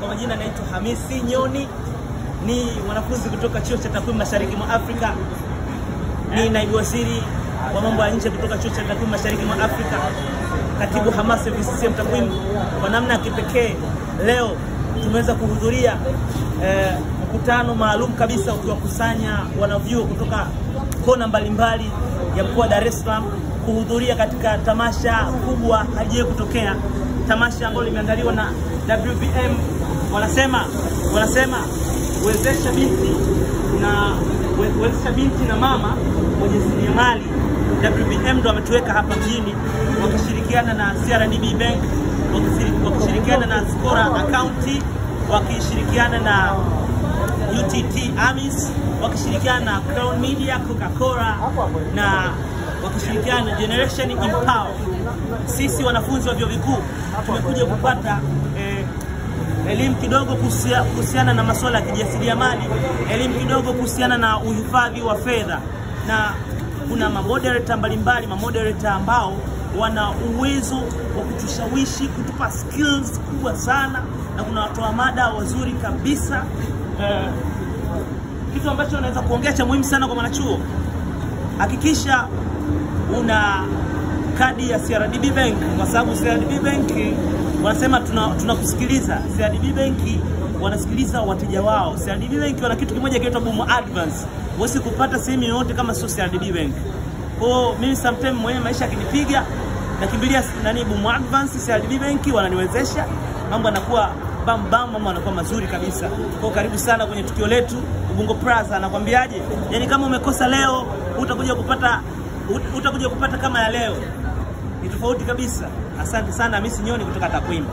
Kwa majina naitwa Hamisi Nyoni, ni mwanafunzi kutoka Chuo cha Takwimu Mashariki mwa Afrika. Ni naibu waziri wa mambo ya nje kutoka Chuo cha Takwimu Mashariki mwa Afrika, katibu hamasa VCCM Takwimu. Kwa namna ya kipekee leo tumeweza kuhudhuria mkutano maalum kabisa ukiwakusanya wanavyuo kutoka kona mbalimbali ya mkoa wa Dar es Salaam kuhudhuria katika tamasha kubwa halijawahi kutokea, tamasha ambalo limeandaliwa na WBM. Wanasema wezesha binti na mama wajasiriamali. WBM ndo wametuweka hapa mjini wakishirikiana na CRDB Bank, wakishirikiana na Skora Account, wakishirikiana na UTT AMIS, wakishirikiana na Crown Media, Coca-Cola na wakishirikiana na Generation Empower. Sisi wanafunzi wa vyuo vikuu tumekuja kupata elimu kidogo kuhusiana na masuala ya kijasiriamali, elimu kidogo kuhusiana na uhifadhi wa fedha, na kuna moderator mbalimbali, moderator ambao wana uwezo wa kutushawishi, kutupa skills kubwa sana, na kuna watoa mada wazuri kabisa. Kitu ambacho unaweza kuongea cha muhimu sana kwa mwanachuo, hakikisha una kadi ya CRDB Bank, kwa sababu CRDB Bank wanasema tunakusikiliza. CRDB Bank wanasikiliza wateja wao. CRDB Bank wana kitu kimoja kinaitwa Boom Advance. Huwezi kupata sehemu yoyote kama sio CRDB Bank. Kwa mimi sometimes mwenye maisha yakinipiga nakimbilia Boom Advance. CRDB Bank wananiwezesha, mambo yanakuwa bam, mambo yanakuwa mazuri kabisa. Kwa karibu sana kwenye tukio letu Ubungo Plaza. Nakwambiaje? Yaani kama umekosa leo utakuja kupata kama ya leo. Ni tofauti kabisa. Asante sana, Hamisi Nyoni kutoka Takwimu.